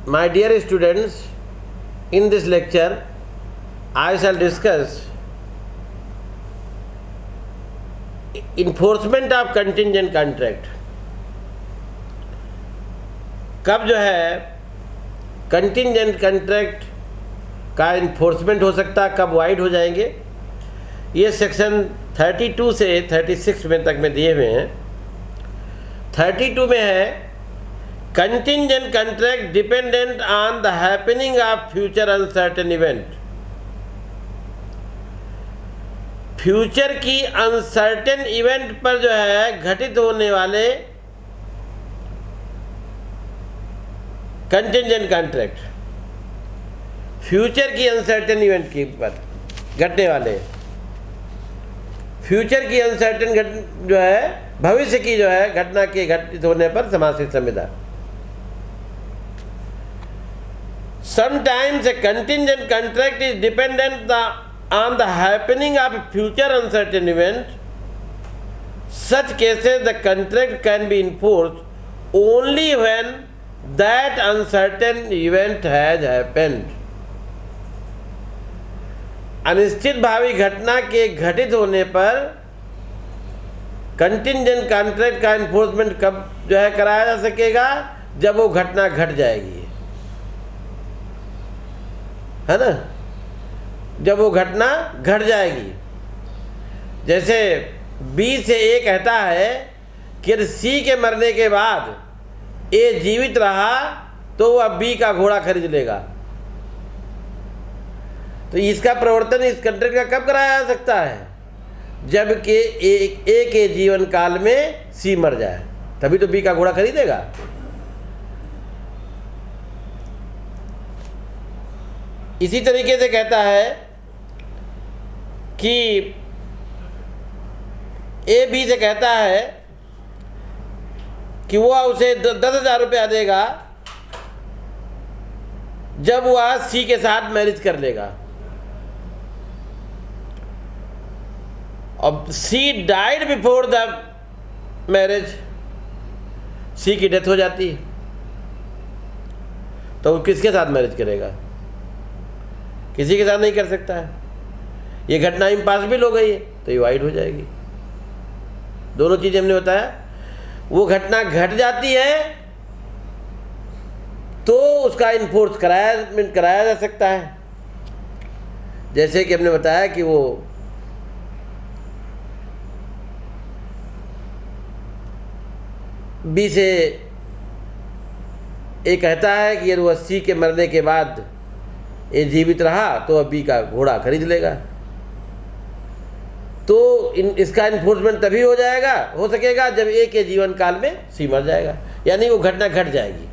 My dear students, in this lecture I shall discuss enforcement of contingent contract. कब जो है contingent contract का enforcement हो सकता है, कब वाइड हो जाएंगे, ये सेक्शन 32 से 36 में तक में दिए हुए हैं। 32 में है contingent contract dependent on the happening of future uncertain event. Future की अनसर्टेन इवेंट पर जो है घटित होने वाले कंटिंजेंट कॉन्ट्रैक्ट, फ्यूचर की अनसर्टेन इवेंट के पर घटने वाले, फ्यूचर की अनसर्टेन जो है भविष्य की जो है घटना के घटित होने पर समासित संविदा। Sometimes a contingent contract is dependent on the happening of a future uncertain event. Such cases the contract can be enforced only when that uncertain event has happened. अनिश्चित भावी घटना के घटित होने पर कंटिंजेंट कॉन्ट्रैक्ट का इन्फोर्समेंट कब जो है कराया जा सकेगा, जब वो घटना घट जाएगी, है ना, जब वो घटना घट जाएगी। जैसे बी से ए कहता है कि यदि सी के मरने के बाद ए जीवित रहा तो वह बी का घोड़ा खरीद लेगा, तो इसका प्रवर्तन इस कॉन्ट्रैक्ट का कब कराया जा सकता है, जबकि ए के जीवन काल में सी मर जाए, तभी तो बी का घोड़ा खरीदेगा। इसी तरीके से कहता है कि ए बी से कहता है कि वह उसे 10,000 रुपया देगा जब वह सी के साथ मैरिज कर लेगा। अब C died before the marriage, C की डेथ हो जाती है, तो वो किसके साथ मैरिज करेगा? किसी के साथ नहीं कर सकता है। ये घटना इम्पॉसिबल हो गई है तो ये वाइड हो जाएगी। दोनों चीज़ें हमने बताया, वो घटना घट जाती है तो उसका इन्फोर्स कराया जा सकता है। जैसे कि हमने बताया कि वो बी से ए कहता है कि यदि वह सी के मरने के बाद ए जीवित रहा तो वह बी का घोड़ा खरीद लेगा, तो इसका इन्फोर्समेंट तभी हो सकेगा जब ए के जीवन काल में सी मर जाएगा, यानी वो घटना घट जाएगी।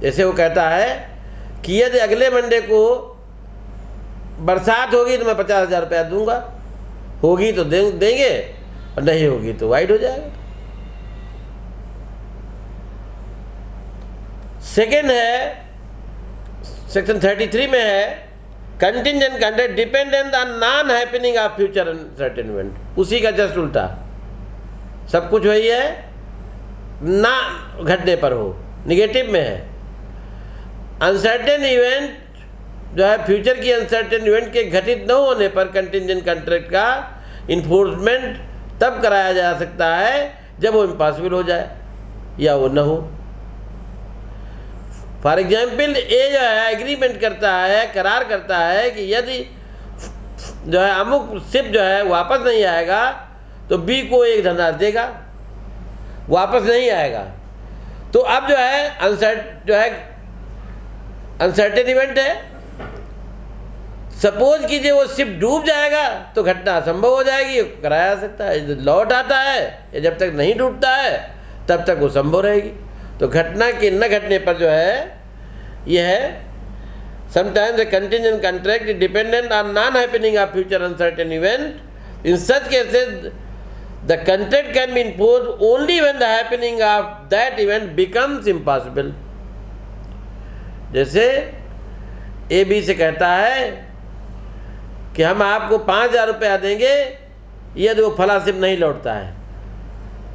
जैसे वो कहता है कि यदि अगले मंडे को बरसात होगी तो मैं 50,000 रुपया दूंगा, होगी तो देंगे और नहीं होगी तो वाइड हो जाएगा। सेकेंड है सेक्शन 33 में है contingent contract dependent on non happening of future uncertain event. उसी का जस्ट उल्टा, सब कुछ वही है, ना घटने पर हो, निगेटिव में है। अनसर्टेन इवेंट जो है फ्यूचर की अनसर्टेन इवेंट के घटित न होने पर कंटिंजेंट कॉन्ट्रैक्ट का इन्फोर्समेंट तब कराया जा सकता है जब वो इम्पॉसिबल हो जाए या वो न हो। फॉर एग्जाम्पल ए जो है एग्रीमेंट करता है, करार करता है कि यदि जो है अमुक शिप जो है वापस नहीं आएगा तो बी को एक धनराशि देगा, वापस नहीं आएगा तो अब जो है अनसर्टेन इवेंट है। सपोज कीजिए वो शिप डूब जाएगा तो घटना असंभव हो जाएगी, कराया जा सकता है। लौट आता है या जब तक नहीं डूबता है तब तक वो संभव रहेगी। तो घटना के न घटने पर जो है यह है sometimes the contingent contract is dependent on non happening of future uncertain event. In such cases the contract can be imposed only when the happening of that event becomes impossible. जैसे ए बी से कहता है कि हम आपको 5,000 रुपया देंगे यदि वो फला शिप नहीं लौटता है,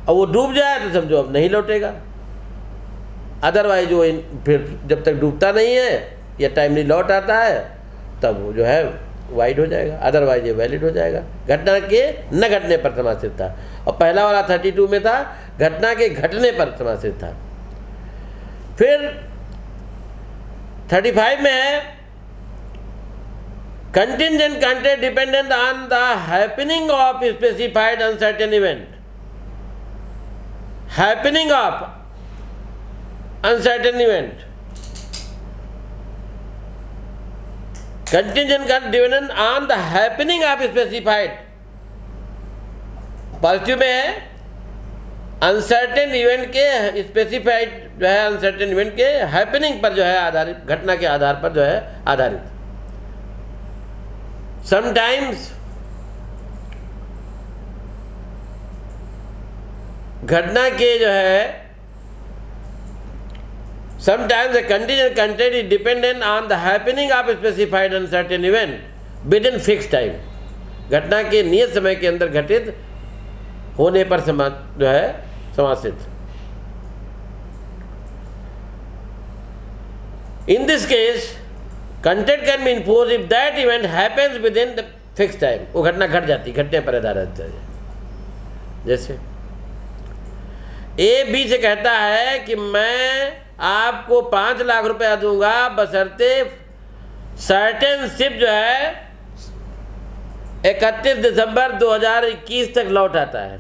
और वो डूब जाए तो समझो अब नहीं लौटेगा, अदरवाइज वो फिर जब तक डूबता नहीं है या टाइमली लौट आता है तब वो जो है वाइड हो जाएगा, अदरवाइज ये वैलिड हो जाएगा। घटना के न घटने पर समाश्रित था, और पहला वाला 32 में था घटना के घटने पर समाश्रित था। फिर 35 में है contingent content dependent on the happening of specified uncertain event. Happening of uncertain event, contingent content dependent on the happening of specified. Positive में है अनसर्टेन इवेंट के, स्पेसिफाइड जो है अनसर्टेन इवेंट के हैपनिंग पर जो है आधारित, घटना के आधार पर जो है आधारित। समटाइम्स घटना के जो है sometimes the contingent content is dependent on the happening of a specified uncertain event within fixed time। घटना के नियत समय के अंदर घटित होने पर जो है समासित। In this case, content can be enforced if that event happens within the fixed time। वो घटना घट जाती, घटने पर आधारित है। जैसे ए बी से कहता है कि मैं आपको 5 लाख रुपया दूंगा बशर्ते सर्टेन शिप जो है 31 दिसंबर 2021 तक लौट आता है।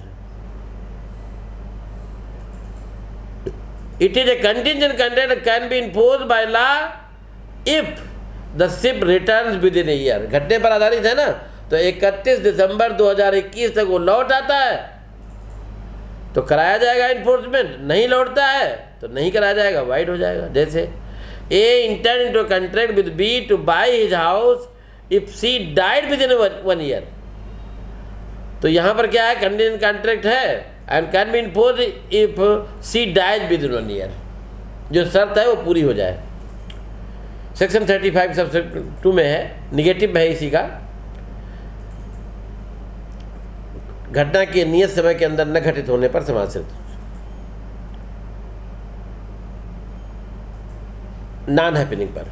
It is a contingent content can be enforced by law if the ship returns with in a year. घटने पर आधारित है ना, तो 31 दिसंबर 2021 तक वो लौट आता है तो कराया जाएगा इन्फोर्समेंट, नहीं लौटता है तो नहीं कराया जाएगा, वाइड हो जाएगा। जैसे A enter into contract with B to buy his house if C died within 1 year. तो यहाँ पर क्या है, कंटिजेंट कॉन्ट्रैक्ट है and can be enforced if C died within 1 year. जो शर्त है वो पूरी हो जाए। सेक्शन 35 सबसेक्शन 2 में है, निगेटिव है इसी का, घटना के नियत समय के अंदर न घटित होने पर समासित। नॉन हैपनिंग पर।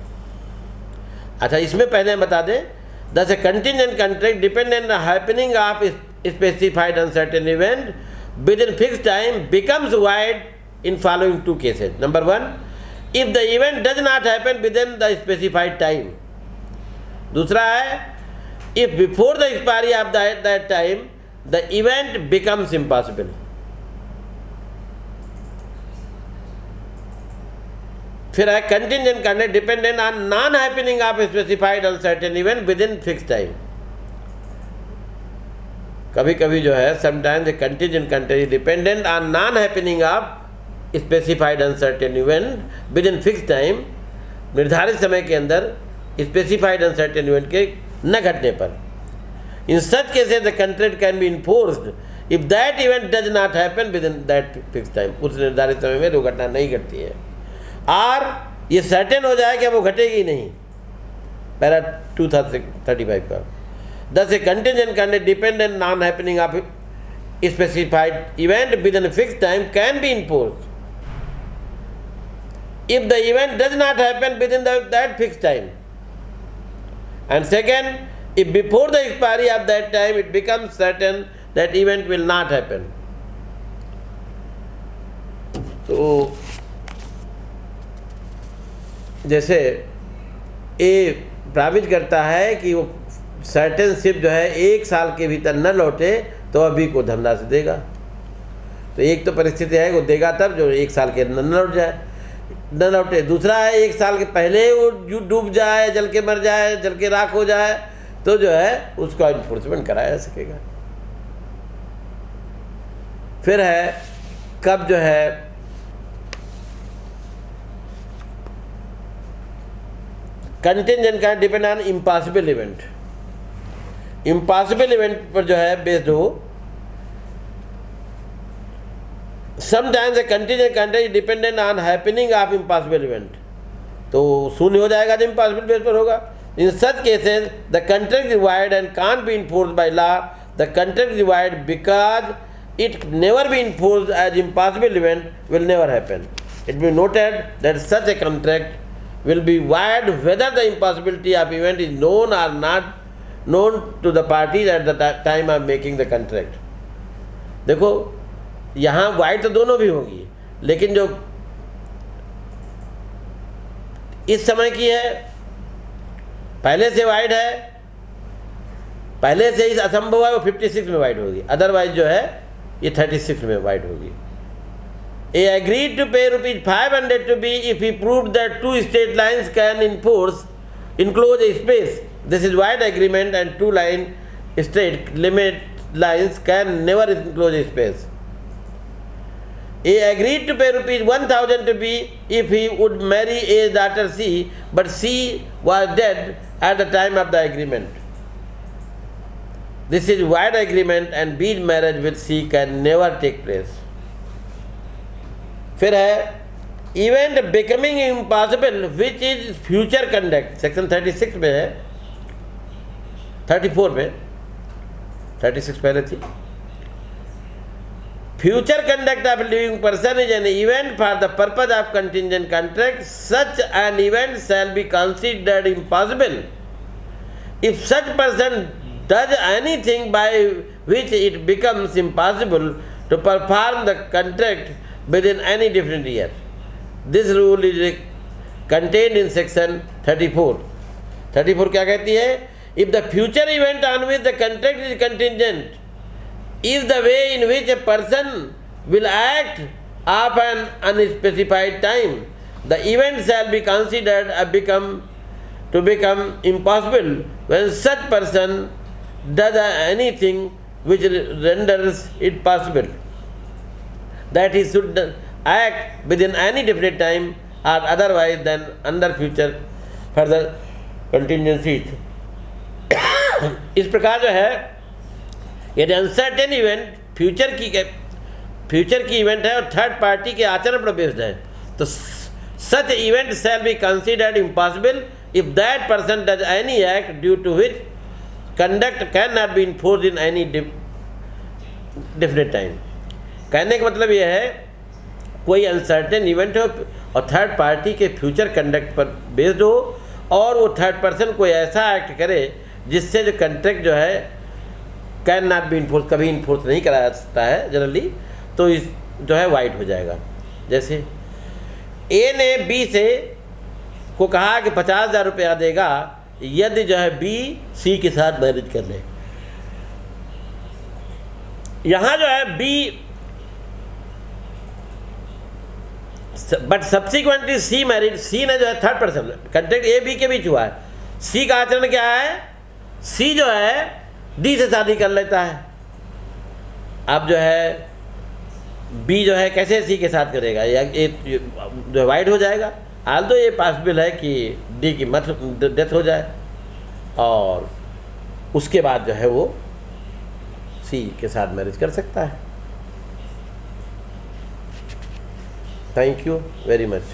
अच्छा, इसमें पहले हम बता दें, thus a contingent contract dependent on happening of specified uncertain event within fix time becomes void in following 2 cases. Number 1, if the event does not happen within the specified time. दूसरा है, if before the expiry of that time the event becomes impossible। फिर है contingent content dependent on non happening of specified uncertain event within fixed time। कभी कभी जो है sometimes the contingent content is dependent on non happening of specified uncertain event within fixed time। निर्धारित समय के अंदर specified uncertain event के न घटने पर। In such cases, the contract can be enforced if that event does not happen within that fixed time। उस निर्धारित समय में वो घटना नहीं घटती है और ये सर्टेन हो जाए कि वो घटेगी नहीं। पैरा 235 का। Thus, a contingent content dependent non happening of specified event within a fixed time can be enforced if the event does not happen within that fixed time। And second, if before the expiry of that time it becomes certain that event will not happen। तो जैसे ए promise करता है कि वो certain ship जो है 1 साल के भीतर न लौटे तो अभी को धनराशि देगा। तो एक तो परिस्थिति है वो देगा तब जो 1 साल के न लौट जाए, न लौटे। दूसरा है 1 साल के पहले वो डूब जाए, जल के मर जाए, जल के राख हो जाए तो जो है उसका इन्फोर्समेंट कराया जा सकेगा। फिर है कब जो है कंटिजेंट का depend on impossible event. Impossible event पर जो है बेस्ड हो। Sometimes contingent content dependent on happening of impossible event. तो शून्य हो जाएगा जब इम्पॉसिबल बेस पर होगा। In such cases, the contract is void and can't be enforced by law। The contract is void because it never be enforced as impossible event will never happen। it be noted that such a contract will be void whether the impossibility of event is known or not known to the parties at the time of making the contract. देखो यहाँ wide तो दोनों भी होगी, लेकिन जो इस समय की है पहले से वाइड है, पहले से इस असंभव है, वो 56 में वाइड होगी, अदरवाइज जो है ये 36 में वाइड होगी. A agreed to pay ₹500 to B if he proved that two straight lines can enclose a space. This is wide agreement, and two straight limit lines can never enclose a space. A agreed to pay ₹1,000 to B if he would marry A's daughter C, but C was dead at the time of the agreement. This is wide agreement, and B's marriage with C can never take place. फिर है event becoming impossible which is future conduct, section 36 में है, 34 में, 36 पहले थी. Future conduct of living person is an event for the purpose of contingent contract. Such an event shall be considered impossible if such person does anything by which it becomes impossible to perform the contract within any different year. This rule is contained in section 34. 34 क्या कहती है? If the future event on which the contract is contingent is the way in which a person will act of an unspecified time, the event shall be considered to become impossible when such person does anything which renders it possible that he should act within any definite time or otherwise than under future further contingencies. इस प्रकार जो है यदि uncertain event future की event है और third party के आचरण पर बेस्ड है, तो such event shall be considered impossible if that person does any act due to which conduct can not be enforced in any definite time. कहने का मतलब यह है कोई अनसर्टेन इवेंट हो और थर्ड पार्टी के फ्यूचर कंडक्ट पर बेस्ड हो और वो थर्ड पर्सन कोई ऐसा एक्ट करे जिससे जो कंट्रैक्ट जो है कैन नॉट बी इन्फोर्स, कभी इन्फोर्स नहीं करा सकता है जनरली, तो इस जो है वाइड हो जाएगा. जैसे ए ने बी से को कहा कि 50,000 रुपया देगा यदि जो है बी सी के साथ मैरिज कर ले. यहाँ जो है B but subsequently C married, C ने जो है third person contract A B के बीच हुआ है. सी का आचरण क्या है? सी जो है डी से शादी कर लेता है. अब जो है बी जो है कैसे सी के साथ करेगा, या जो वाइड हो जाएगा. हाल तो ये पॉसिबल है कि डी की डेथ हो जाए और उसके बाद जो है वो सी के साथ मैरिज कर सकता है. Thank you very much.